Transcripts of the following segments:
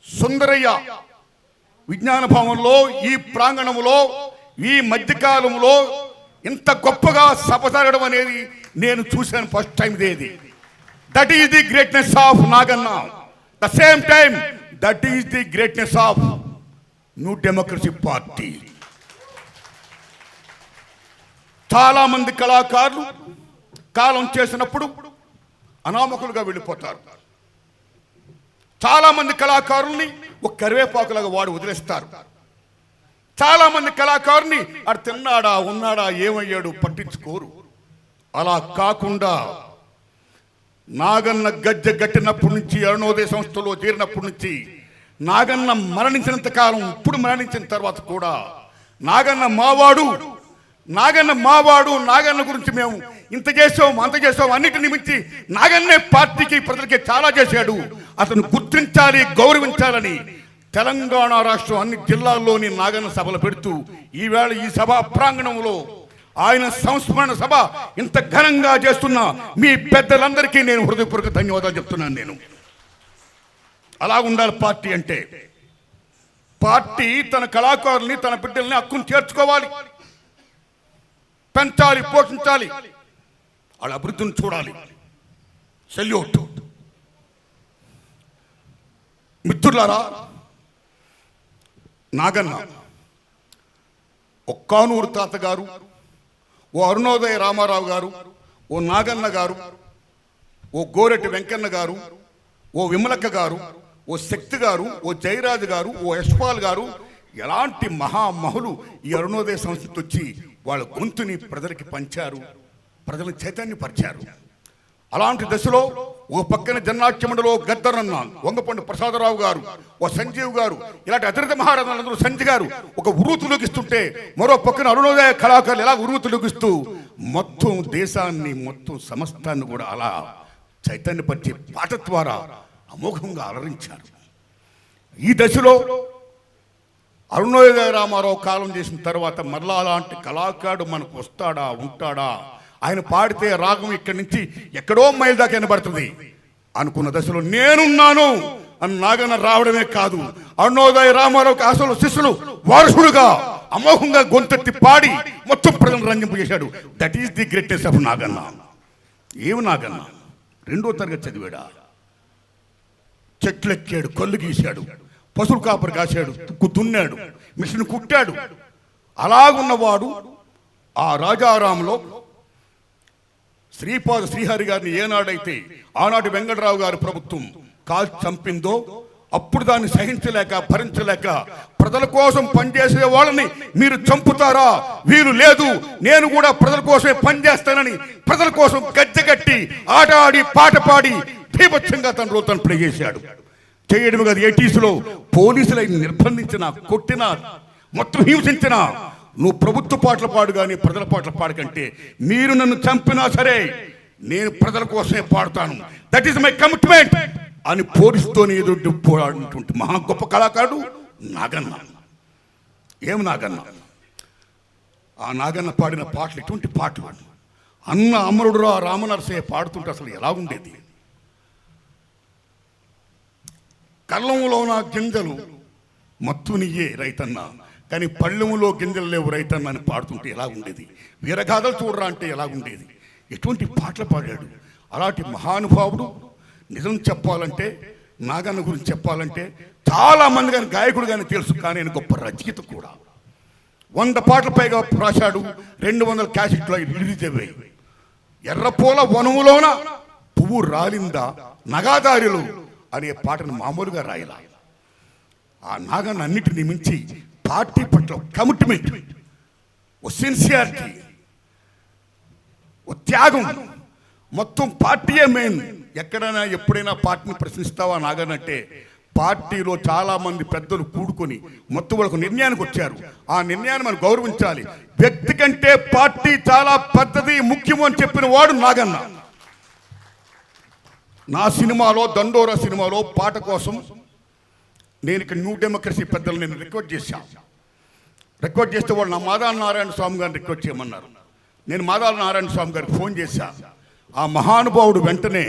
సుందరయ్య విజ్ఞాన భవనంలో ఈ ప్రాంగణంలో ఈ మధ్యకాలంలో ఇంత గొప్పగా సభ జరగడం అనేది నేను చూశాను ఫస్ట్ టైం. ఇదేది that is the greatness of Naganna. The same time that is the greatness of new democracy party. చాలా మంది కళాకారులు కాలం చేసినప్పుడు అనామకులుగా వెళ్ళిపోతారు. చాలా మంది కళాకారుల్ని ఒక కరివేపాకులాగా వాడు వదిలేస్తారు. చాలా మంది కళాకారుని ఆడు తిన్నాడా ఉన్నాడా ఏమయ్యాడు పట్టించుకోరు. అలా కాకుండా నాగన్న గజ్జె గట్టినప్పటి నుంచి అరుణోదయ సంస్థలో చేరినప్పటి నుంచి నాగన్న మరణించినంత కాలం, ఇప్పుడు మరణించిన తర్వాత కూడా నాగన్న మావాడు, నాగన్న మావాడు, నాగన్న గురించి మేము ఇంత చేసాం అంత చేసాం అన్నిటిని మించి నాగన్నే పార్టీకి ప్రజలకి చాలా చేశాడు, అతను గుర్తించాలి గౌరవించాలని తెలంగాణ రాష్ట్రం అన్ని జిల్లాల్లోని నాగన్న సభలు పెడుతూ ఈవేళ ఈ సభా ప్రాంగణంలో ఆయన సంస్మరణ సభ ఇంత ఘనంగా చేస్తున్న మీ పెద్దలందరికీ నేను హృదయపూర్వక ధన్యవాదాలు చెప్తున్నాను. నేను అలా ఉండాలి పార్టీ అంటే. పార్టీ తన కళాకారుల్ని తన బిడ్డల్ని హక్కును చేర్చుకోవాలి, పెంచాలి, పోషించాలి, వాళ్ళ అభివృద్ధిని చూడాలి. సెల్యూట్. మిత్రులారా, నాగన్న ఓ కానూరు తాతగారు, ఓ అరుణోదయ రామారావు గారు, ఓ నాగన్న గారు, ఓ గోరెట్టి వెంకన్న గారు, ఓ విమలక్క గారు, ఓ శక్తి గారు, ఓ జయరాజు గారు, ఓ యశ్పాల్ గారు, ఎలాంటి మహామహులు ఈ అరుణోదయ సంస్థకి వచ్చి వాళ్ళ గొంతుని ప్రజలకి పంచారు, ప్రజలను చైతన్యపరిచారు. అలాంటి దశలో ఓ పక్కన జన్నాట్యమండలో గద్దరన్న, వంగపండు ప్రసాదరావు గారు, ఓ సంజీవ్ గారు, ఇలాంటి అతిరథ మహారాజులందరూ సంజయ్ గారు ఒక ఉరుతులోకిస్తుంటే మరో పక్కన అరుణోదయ కళాకారులు ఎలా ఉరుతులోకిస్తూ మొత్తం దేశాన్ని, మొత్తం సమస్తాన్ని కూడా అలా చైతన్యపరిచే పాట ద్వారా అమోఘంగా అలరించారు. ఈ దశలో అరుణోదయ రామారావు కాలం చేసిన తర్వాత మరలా అలాంటి కళాకారుడు మనకు వస్తాడా ఉంటాడా, ఆయన పాడితే రాగం ఇక్కడి నుంచి ఎక్కడో మైల్ దాకా వినబడుతుంది అనుకున్న దశలో నేనున్నాను అని నాగన్న రావడమే కాదు, అరుణోదయ రామారావుకి అసలు శిష్యులు వారసుడుగా అమోఘంగా గొంతెత్తి పాడి మొత్తం ప్రజలను రంజింపు చేశాడు. That is the greatness of Naganna. ఏమి నాగన్న 2వ తరగతి చదివాడా, చెట్లు ఎక్కాడు, కళ్ళు గీశాడు, పశువులు కాపరి కాశాడు, దున్నాడు, మిషన్ కుట్టాడు. అలాగున్నవాడు ఆ రాజారాంలో శ్రీపాద శ్రీహరి గారిని ఏనాడైతే ఆనాటి వెంకటరావు గారి ప్రభుత్వం కాల్చి చంపిందో అప్పుడు దాన్ని సహించలేక భరించలేక ప్రజల కోసం పనిచేసే వాళ్ళని మీరు చంపుతారా, వీరు లేదు, నేను కూడా ప్రజల కోసమే పనిచేస్తానని ప్రజల కోసం గజ్జెగట్టి ఆట ఆడి పాట పాడి భీభత్సంగా తన రోజు తను ప్లే చేశాడు. చేయడం కాదు, 80s పోలీసులు నిర్బంధించిన, కొట్టిన, మొత్తం హింసించిన, నువ్వు ప్రభుత్వ పాటలు పాడు కానీ ప్రజల పాటలు పాడకంటే మీరు నన్ను చంపినా సరే నేను ప్రజల కోసమే పాడుతాను, దట్ ఈస్ మై కమిట్మెంట్ అని పోలీసుతోనే ఎదురు పోరాడినటువంటి మహా గొప్ప కళాకారుడు నాగన్న. ఏం నాగన్న? ఆ నాగన్న పాడిన పాటలు ఎటువంటి పాటలు! అన్న అమరుడు రామనరసయ్య పాడుతుంటే అసలు ఎలా ఉండేది! కళ్ళంలో నా గింజలు మత్తునియ్యే రైతన్న, కానీ పళ్ళెములో గింజలు లేవు రైతన్న అని పాడుతుంటే ఎలా ఉండేది! వీరగాథలు చూడరా అంటే ఎలా ఉండేది! ఎటువంటి పాటలు పాడాడు! అలాంటి మహానుభావుడు. నిజం చెప్పాలంటే నాగన్న గురించి చెప్పాలంటే చాలామంది కానీ గాయకుడు కానీ తెలుసు, కానీ ఆయన గొప్ప రచయిత కూడా. 100 పాటలు పైగా రాశాడు, 200 క్యాసెట్లో రిలీజ్ అయ్యాయి. ఎర్రపూల వనములోన పువ్వు రాలిందా నగాదారిలో అనే పాటను మామూలుగా రాయలా. ఆ నాగన్న అన్నిటిని మించి పార్టీ పట్ల కమిట్మెంట్, ఓ సిన్సియారిటీ, ఓ త్యాగం, మొత్తం పార్టీయే మెయిన్. ఎక్కడైనా ఎప్పుడైనా పార్టీని ప్రశ్నిస్తావా నాగనంటే పార్టీలో చాలామంది పెద్దలు కూడుకొని మొత్తం వాళ్ళకు నిర్ణయానికి వచ్చారు. ఆ నిర్ణయాన్ని మనం గౌరవించాలి. వ్యక్తి కంటే పార్టీ చాలా పెద్దది, ముఖ్యము అని చెప్పిన వాడు నాగన్న. నా సినిమాలో, దండోరా సినిమాలో పాట కోసం నేను ఇక్కడ న్యూ డెమోక్రసీ పెద్దలు నేను రిక్వెస్ట్ చేస్తే వాళ్ళు నా మాదాల నారాయణ స్వామి గారిని రిక్వెస్ట్ చేయమన్నారు. నేను మాదాల నారాయణ స్వామి గారికి ఫోన్ చేశా. ఆ మహానుభావుడు వెంటనే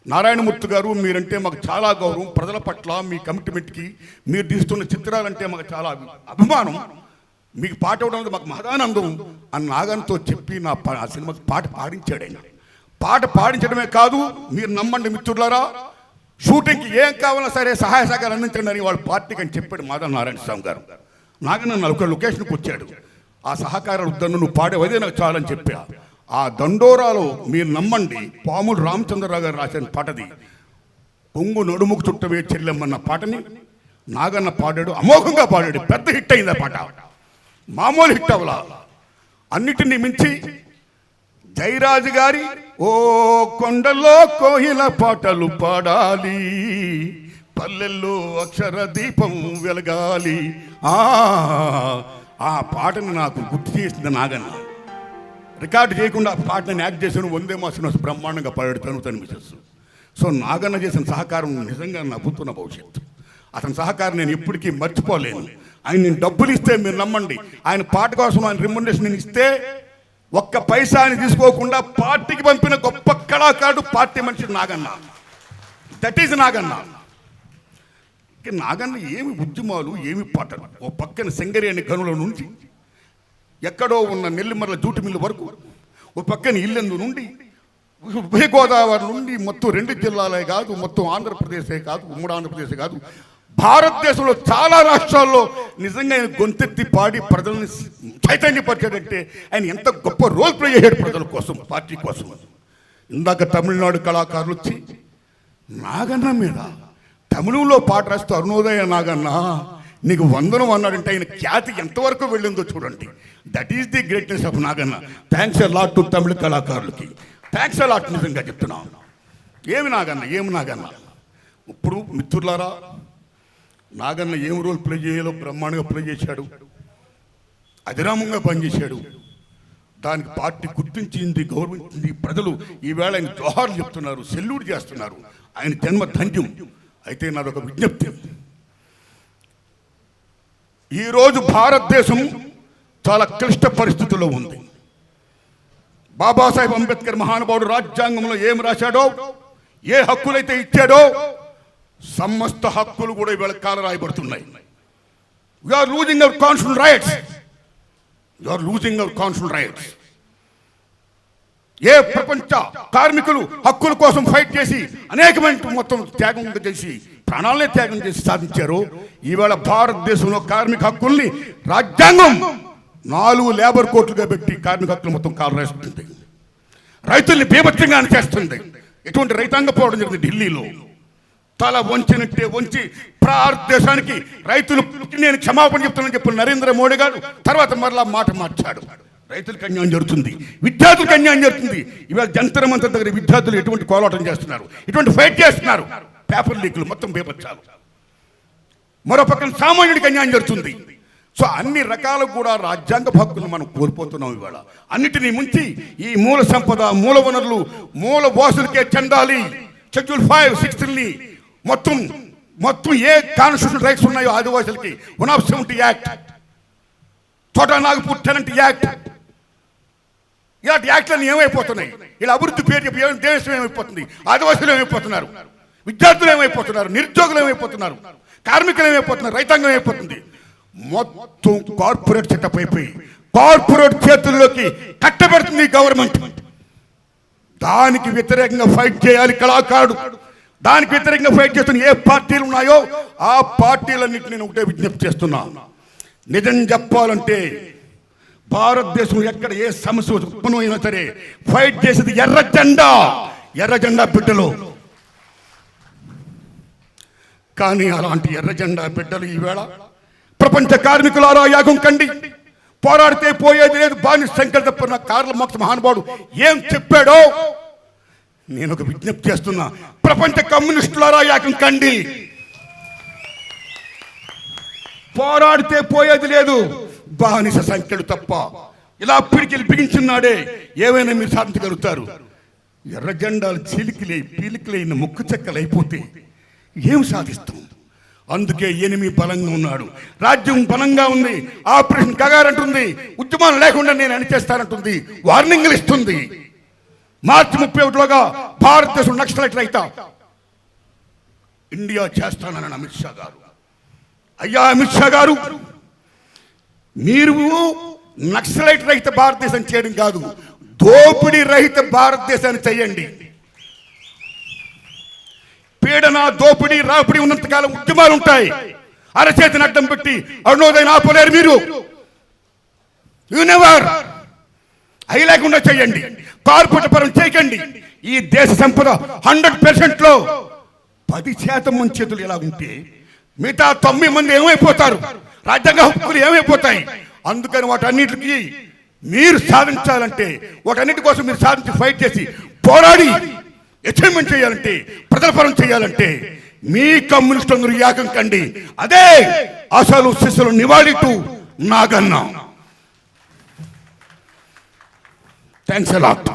నారాయణమూర్తి గారు, మీరంటే మాకు చాలా గౌరవం. ప్రజల పట్ల మీ కమిట్మెంట్కి, మీరు తీస్తున్న చిత్రాలంటే మాకు చాలా అభిమానం. మీకు పాట ఇవ్వడం మాకు మహదానందం అని నాగన్తో చెప్పి ఆ సినిమాకి పాట పాడించాడు ఆయన. పాట పాడించడమే కాదు, మీరు నమ్మండి మిత్రులారా, షూటింగ్కి ఏం కావాలన్నా సరే సహాయ సహకారం అందించండి అని వాళ్ళ పార్టీకి అని చెప్పాడు మాధవ నారాయణ స్వామి గారు. నాగన్న ఒక లొకేషన్కి వచ్చాడు. ఆ సహకారాలు వద్దన్ను, నువ్వు పాడేవదే నాకు చాలని చెప్పా. ఆ దండోరాలో మీరు నమ్మండి, పాములు రామచంద్రరావు గారు రాసిన పాటది. కొంగు నడుముకు చుట్టవే చెల్లెమ్మన్న పాటని నాగన్న పాడాడు, అమోఘంగా పాడాడు. పెద్ద హిట్ అయింది ఆ పాట, మామూలు హిట్ అవలా. అన్నిటినీ మించి జయరాజు గారి ఓ కొండలో కోయిల పాటలు పాడాలి, పల్లెల్లో అక్షర దీపం వెలగాలి, ఆ పాటను నాకు గుర్తు చేసింది నాగన్న. రికార్డు చేయకుండా ఆ పాటను యాక్ట్ చేసాను. వందే మాసం బ్రహ్మాండంగా పాడాడు తను మిసెస్. సో నాగన్న చేసిన సహకారం నిజంగా నవ్వుతున్న భవిష్యత్తు. అతని సహకారం నేను ఎప్పటికీ మర్చిపోలేను. ఆయన నేను డబ్బులు ఇస్తే మీరు నమ్మండి, ఆయన పాట కోసం ఆయన రెమ్యునరేషన్ నేను ఇస్తే ఒక్క పైసాని తీసుకోకుండా పార్టీకి పంపిన గొప్ప కళాకారుడు, పార్టీ మనిషి నాగన్న. That is Naganna. నాగన్న ఏమి ఉద్యమాలు, ఏమి పాటలు. ఓ పక్కన సింగరేణి గనుల నుంచి ఎక్కడో ఉన్న నెల్లిమర్ల జూటి మిల్లు వరకు, ఓ పక్కన ఇల్లెందు నుండి, ఉభయ గోదావరి నుండి, మొత్తం 2 జిల్లాలే కాదు, మొత్తం ఆంధ్రప్రదేశే కాదు, ఉమ్మడి ఆంధ్రప్రదేశే కాదు, భారతదేశంలో చాలా రాష్ట్రాల్లో నిజంగా ఆయన గొంతెత్తి పాడి ప్రజల్ని చైతన్యపరిచాడంటే ఆయన ఎంత గొప్ప రోల్ ప్లే చేశాడు ప్రజల కోసం, పార్టీ కోసం. ఇందాక తమిళనాడు కళాకారులు వచ్చి నాగన్న మీద తమిళంలో పాట రాస్తూ అరుణోదయ నాగన్న నీకు వందనం అన్నాడంటే ఆయన ఖ్యాతి ఎంతవరకు వెళ్ళిందో చూడండి. That is the greatness of Naganna. Thanks a lot to Tamil కళాకారులకి, థ్యాంక్స్ ఎ లాట్. నిజంగా చెప్తున్నాను. ఏమి నాగన్న. ఇప్పుడు మిత్రులారా, నాగన్న ఏం రోల్ ప్లే చేయాలో బ్రహ్మాండంగా ప్లే చేశాడు, అధిరామంగా పనిచేశాడు. దానికి పార్టీ గుర్తించింది, గౌరవించింది. ప్రజలు ఈవేళ ఆయన జోహార్లు చెప్తున్నారు, సెల్యూట్ చేస్తున్నారు. ఆయన జన్మ ధన్యం. అయితే నాదొక విజ్ఞప్తి, ఈరోజు భారతదేశం చాలా క్లిష్ట పరిస్థితుల్లో ఉంది. బాబాసాహెబ్ అంబేద్కర్ మహానుభావుడు రాజ్యాంగంలో ఏం రాశాడో, ఏ హక్కులైతే ఇచ్చాడో సమస్త హక్కులు కూడా ఇవాళ కాల రాయబడుతున్నాయి. We are losing our constitutional rights. ఏ ప్రపంచ కార్మికులు హక్కుల కోసం ఫైట్ చేసి అనేకమైన మొత్తం త్యాగం చేసి, ప్రాణాలనే త్యాగం చేసి సాధించారో, ఈవేళ భారతదేశంలో కార్మిక హక్కుల్ని రాజ్యాంగం 4 లేబర్ కోర్టులుగా పెట్టి కార్మిక హక్కులు మొత్తం కాలు రాస్తుంది. రైతుల్ని బీభత్సంగా చేస్తుంది. ఎటువంటి రైతాంగ పోవడం జరిగింది ఢిల్లీలో. తల వంచినట్టే వంచి భారతదేశానికి రైతులు నేను క్షమాపణ చెప్తానని చెప్పిన నరేంద్ర మోడీ గారు తర్వాత మరలా మాట మార్చాడు. రైతులకు అన్యాయం జరుగుతుంది, విద్యార్థులకు అన్యాయం జరుగుతుంది. ఇవాళ జంతర్ మంతర్ దగ్గర విద్యార్థులు ఎటువంటి కోలాటం చేస్తున్నారు, ఎటువంటి ఫైట్ చేస్తున్నారు, పేపర్ లీకులు మొత్తం బేపచ్చాలు. మరో పక్కన సామాన్యుడికి అన్యాయం జరుగుతుంది. సో అన్ని రకాలు కూడా రాజ్యాంగ హక్కులు మనం కోల్పోతున్నాం ఇవాళ. అన్నిటినీ ముంచి ఈ మూల సంపద, మూల వనరులు, మూల వాసులకే చెందాలి. షెడ్యూల్ 5, 6 మొత్తం ఏ కాన్స్టిట్యూషన్ రైట్స్ ఉన్నాయో ఆదివాసులకి 170 యాక్ట్, చోటా నాగపూర్ టెనెంట్ యాక్ట్, ఇలాంటి యాక్ట్లన్నీ ఏమైపోతున్నాయి? ఇలా అభివృద్ధి పేరు చెప్పి దేశం ఏమైపోతుంది? ఆదివాసులు ఏమైపోతున్నారు? విద్యార్థులు ఏమైపోతున్నారు? నిరుద్యోగులు ఏమైపోతున్నారు? కార్మికులు ఏమైపోతున్నారు? రైతాంగం ఏమైపోతుంది? మొత్తం కార్పొరేట్ సెటప్ అయిపోయి కార్పొరేట్ చేతుల్లోకి కట్టబెడుతుంది గవర్నమెంట్. దానికి వ్యతిరేకంగా ఫైట్ చేయాలి కళాకారుడు. దానికి వ్యతిరేకంగా ఫైట్ చేస్తున్న ఏ పార్టీలు ఉన్నాయో ఆ పార్టీలన్నింటినీ నేను ఒకటే విజ్ఞప్తి చేస్తున్నా. నిజం చెప్పాలంటే భారతదేశంలో ఎక్కడ ఏ సమస్య ఉత్పన్నమైనా సరే ఫైట్ చేసేది ఎర్ర జెండా బిడ్డలు. కానీ అలాంటి ఎర్ర జెండా బిడ్డలు ఈవేళ ప్రపంచ కార్మికులారా యాగం కండి, పోరాడితే పోయేది లేదు, బాని సంఖ్యలు తప్ప కార్ల మార్క్స్ మహానుభావుడు ఏం చెప్పాడో నేను ఒక విజ్ఞప్తి చేస్తున్నా. ప్రపంచ కమ్యూనిస్టులారా యాగం కండి, పోరాడితే పోయేది లేదు, బానిస సంఖ్యలు తప్ప. ఇలా పిడికిలు బిగించున్నాడే ఏమైనా మీరు సాధించగలుగుతారు. ఎర్ర జెండాలు పీలికలైన ముక్కు చెక్కలు అయిపోతే ఏం సాధిస్తాం? అందుకే ఎనిమి బలంగా ఉన్నాడు, రాజ్యం బలంగా ఉంది. ఆపరేషన్ కగారంటుంది, ఉద్యమాలు లేకుండా నేను అణిచేస్తానంటుంది, వార్నింగ్లు ఇస్తుంది. మార్చి 31లోగా భారతదేశం నక్సలైట్ రహిత ఇండియా చేస్తానన్న అమిత్ షా గారు. అయ్యా అమిత్ షా గారు, మీరు నక్సలైట్ రహిత భారతదేశం చేయడం కాదు, దోపిడీ రహిత భారతదేశాన్ని చేయండి. పీడన, దోపిడీ, రాపిడి ఉన్నంతకాలం ఉద్యమాలు ఉంటాయి. అరచేతిని అడ్డం పెట్టి అరుణోదయం ఆపలేరు మీరు. యూనివర్ అయి లేకుండా చేయండి. కార్పొరేట్ పరం చేయకండి. ఈ దేశ సంపద 100%లో 10% మన చేతులు ఎలా ఉంటే మిగతా 9 మంది ఏమైపోతారు? రాజ్యాంగ హక్కులు ఏమైపోతాయి? అందుకని వాటన్నిటికీ మీరు సాధించాలంటే, వాటన్నిటి కోసం మీరు సాధించి ఫైట్ చేసి పోరాడి అచీవ్మెంట్ చేయాలంటే, ప్రజల పరం చేయాలంటే మీ కమ్యూనిస్టులందరూ యాగం కండి. అదే అసలు శిశులు నివాళిటు నాగన్నా. Thanks a lot.